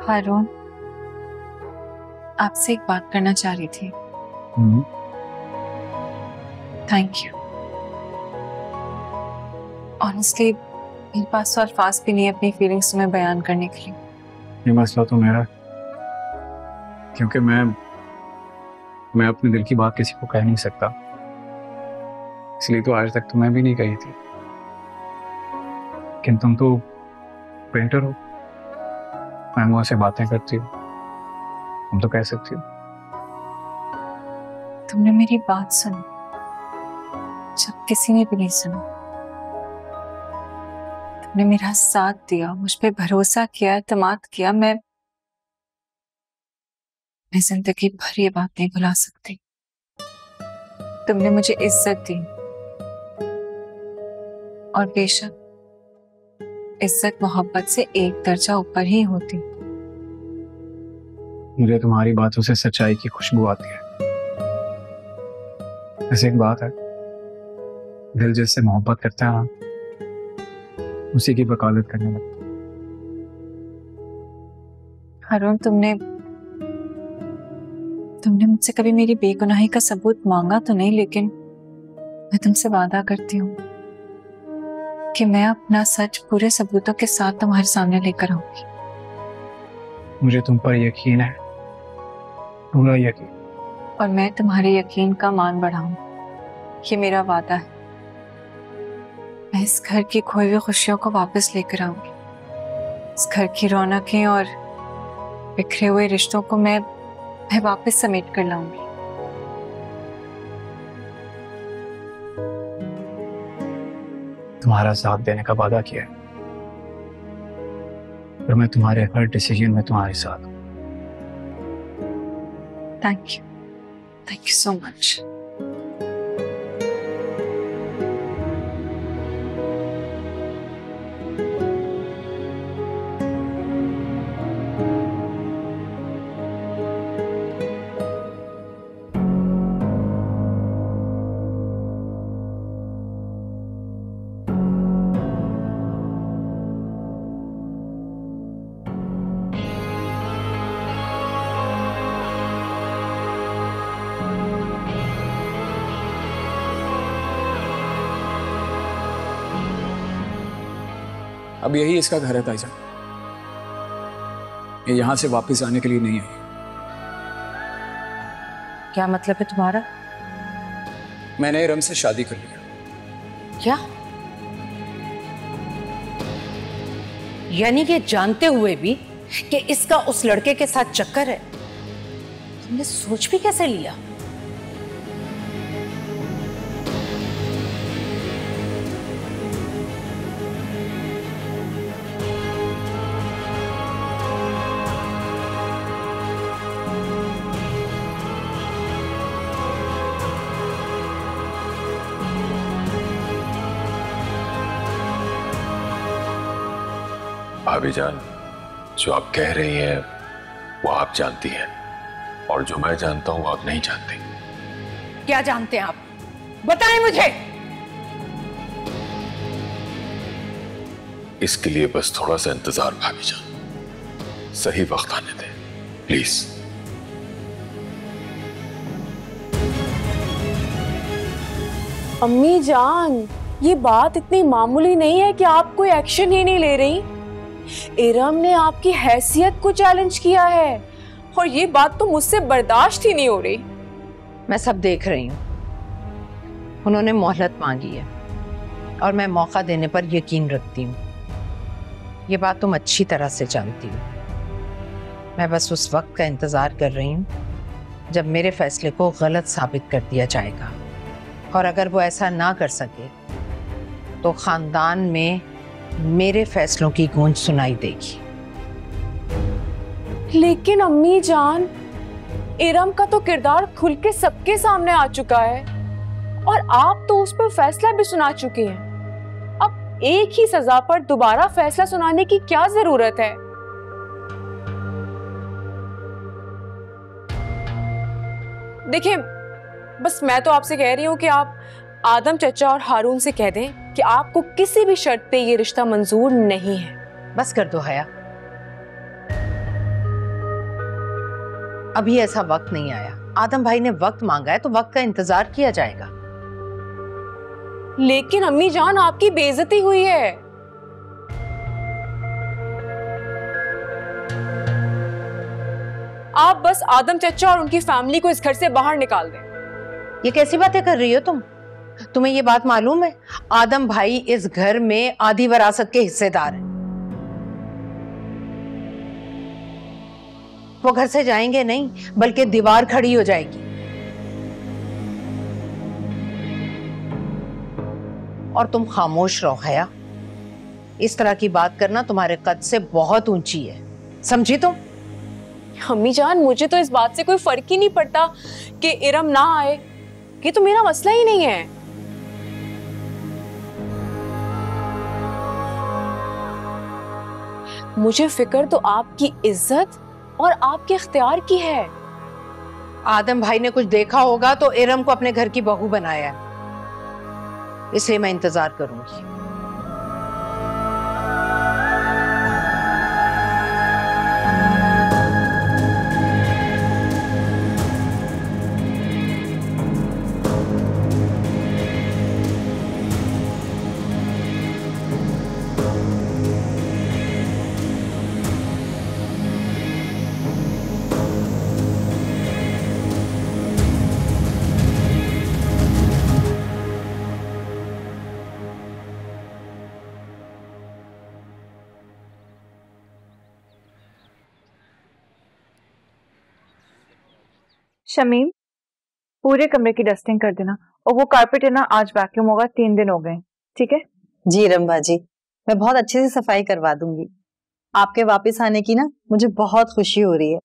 हारून, आपसे एक बात करना चाह रही थी। Thank you. ऑनेस्टली मेरे पास तो अल्फाज भी नहीं है अपनी फीलिंग्स तुम्हें बयान करने के लिए। ये मसला तो मेरा, क्योंकि मैं अपने दिल की बात किसी को कह नहीं सकता, इसलिए तो आज तक तुम्हें भी नहीं कही थी। लेकिन तुम तो पेंटर हो, मैं से बातें करती हो, तुम तो कह सकती हो। तुमने मेरी बात सुनी जब किसी ने भी नहीं सुना। तुमने मेरा साथ दिया, मुझ पे भरोसा किया, एतमाद किया। मैं जिंदगी भर ये बात नहीं भुला सकती। तुमने मुझे इज्जत दी, और बेशक इज्जत मोहब्बत से एक दर्जा ऊपर ही होती। मुझे तुम्हारी बातों से सच्चाई की खुशबू आती है। ऐसे एक बात है, दिल जिससे मोहब्बत करता है ना, उसी की वकालत करने लगता है। हारून, तुमने मुझसे कभी मेरी बेगुनाही का सबूत मांगा तो नहीं, लेकिन मैं तुमसे वादा करती हूँ कि मैं अपना सच पूरे सबूतों के साथ तुम्हारे सामने लेकर आऊंगी। मुझे तुम पर यकीन है, पूरा यकीन। और मैं तुम्हारे यकीन का मान बढ़ाऊं, ये मेरा वादा है। मैं इस घर की खोई हुई खुशियों को वापस लेकर आऊंगी। इस घर की रौनकें और बिखरे हुए रिश्तों को मैं वापस समेट कर लाऊंगी। तुम्हारा साथ देने का वादा किया है, और मैं तुम्हारे हर डिसीजन में तुम्हारे साथ हूं। Thank you so much. अब यही इसका घर है ताईजान, ये यहां से वापस आने के लिए नहीं आई। क्या मतलब है तुम्हारा? मैंने रम से शादी कर लिया। क्या? यानी कि जानते हुए भी कि इसका उस लड़के के साथ चक्कर है, तुमने सोच भी कैसे लिया? भाभी जान, जो आप कह रही हैं वो आप जानती हैं, और जो मैं जानता हूं वो आप नहीं जानती। क्या जानते हैं आप? बताएं मुझे। इसके लिए बस थोड़ा सा इंतजार भाभी जान, सही वक्त आने दें प्लीज। अम्मी जान, ये बात इतनी मामूली नहीं है कि आप कोई एक्शन ही नहीं ले रही। इरम ने आपकी हैसियत को चैलेंज किया है, और ये बात तो मुझसे बर्दाश्त ही नहीं हो रही। मैं सब देख रही हूँ। उन्होंने मोहलत मांगी है, और मैं मौका देने पर यकीन रखती हूँ। ये बात तुम अच्छी तरह से जानती हो। मैं बस उस वक्त का इंतजार कर रही हूँ जब मेरे फैसले को गलत साबित कर दिया जाएगा, और अगर वो ऐसा ना कर सके तो खानदान में मेरे फैसलों की गूंज सुनाई देगी। लेकिन अम्मी जान, इरम का तो किरदार खुल के सबके सामने आ चुका है, और आप तो उस पर फैसला भी सुना चुके हैं। अब एक ही सजा पर दोबारा फैसला सुनाने की क्या जरूरत है? देखिए, बस मैं तो आपसे कह रही हूँ कि आप आदम चचा और हारून से कह दें कि आपको किसी भी शर्त पे ये रिश्ता मंजूर नहीं है। बस कर दो हया। अभी ऐसा वक्त नहीं आया। आदम भाई ने वक्त मांगा है तो वक्त का इंतजार किया जाएगा। लेकिन अम्मी जान, आपकी बेइज्जती हुई है। आप बस आदम चचा और उनकी फैमिली को इस घर से बाहर निकाल दें। ये कैसी बातें कर रही हो तुम? तुम्हें ये बात मालूम है, आदम भाई इस घर में आधी विरासत के हिस्सेदार हैं। वो घर से जाएंगे नहीं, बल्कि दीवार खड़ी हो जाएगी। और तुम खामोश रहो हया। इस तरह की बात करना तुम्हारे कद से बहुत ऊंची है, समझी तुम? अम्मी जान, मुझे तो इस बात से कोई फर्क ही नहीं पड़ता कि इरम ना आए। ये तो मेरा मसला ही नहीं है। मुझे फिक्र तो आपकी इज्जत और आपके इख्तियार की है। आदम भाई ने कुछ देखा होगा तो इरम को अपने घर की बहू बनाया है, इसलिए मैं इंतजार करूंगी। शमीम, पूरे कमरे की डस्टिंग कर देना, और वो कारपेट है ना, आज वैक्यूम होगा, 3 दिन हो गए, ठीक है? जी रंबा जी, मैं बहुत अच्छे से सफाई करवा दूंगी। आपके वापस आने की ना मुझे बहुत खुशी हो रही है।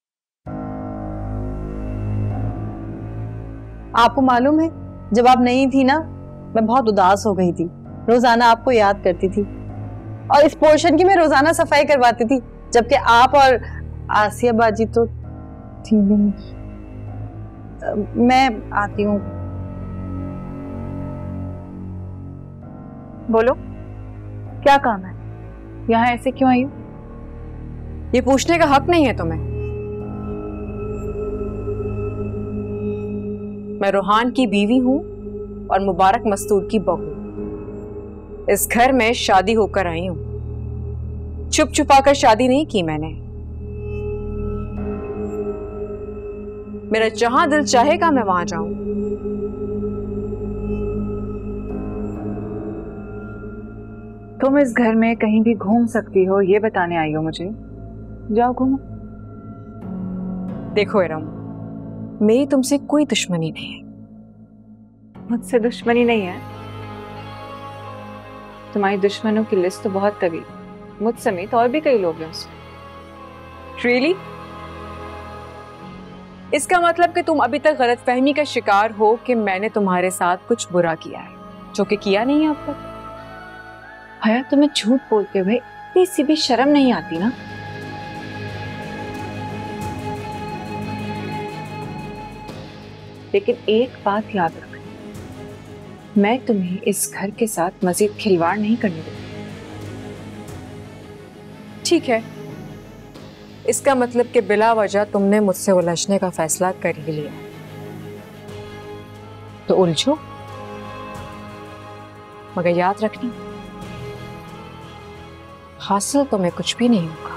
आपको मालूम है, जब आप नहीं थी ना, मैं बहुत उदास हो गई थी। रोजाना आपको याद करती थी और इस पोर्शन की मैं रोजाना सफाई करवाती थी, जबकि आप और आसिया बाजी तो थी नहीं। मैं आती हूँ। बोलो, क्या काम है? यहाँ ऐसे क्यों आई हो? ये पूछने का हक नहीं है तुम्हें। मैं रोहान की बीवी हूं और मुबारक मस्तूर की बहू। इस घर में शादी होकर आई हूं। छुप छुपाकर शादी नहीं की मैंने। मेरा जहां दिल चाहेगा मैं वहां जाऊं। तुम इस घर में कहीं भी घूम सकती हो, ये बताने आई हो मुझे? जाओ घूमो। देखो इरम, मेरी तुमसे कोई दुश्मनी नहीं है। मुझसे दुश्मनी नहीं है? तुम्हारी दुश्मनों की लिस्ट तो बहुत तवील, मुझ समेत और भी कई लोग हैं उसमें। Really? इसका मतलब कि तुम अभी तक गलतफहमी का शिकार हो कि मैंने तुम्हारे साथ कुछ बुरा किया है, जो कि किया नहीं है अब तक। हया, तुम्हें झूठ बोलते हुए इतनी सी भी शर्म नहीं आती ना? लेकिन एक बात याद रखना, मैं तुम्हें इस घर के साथ मजीद खिलवाड़ नहीं करने दूंगी। ठीक है, इसका मतलब कि बिला वजह तुमने मुझसे उलझने का फैसला कर ही लिया, तो उलझो, मगर याद रखना, हासिल तुम्हें कुछ भी नहीं होगा।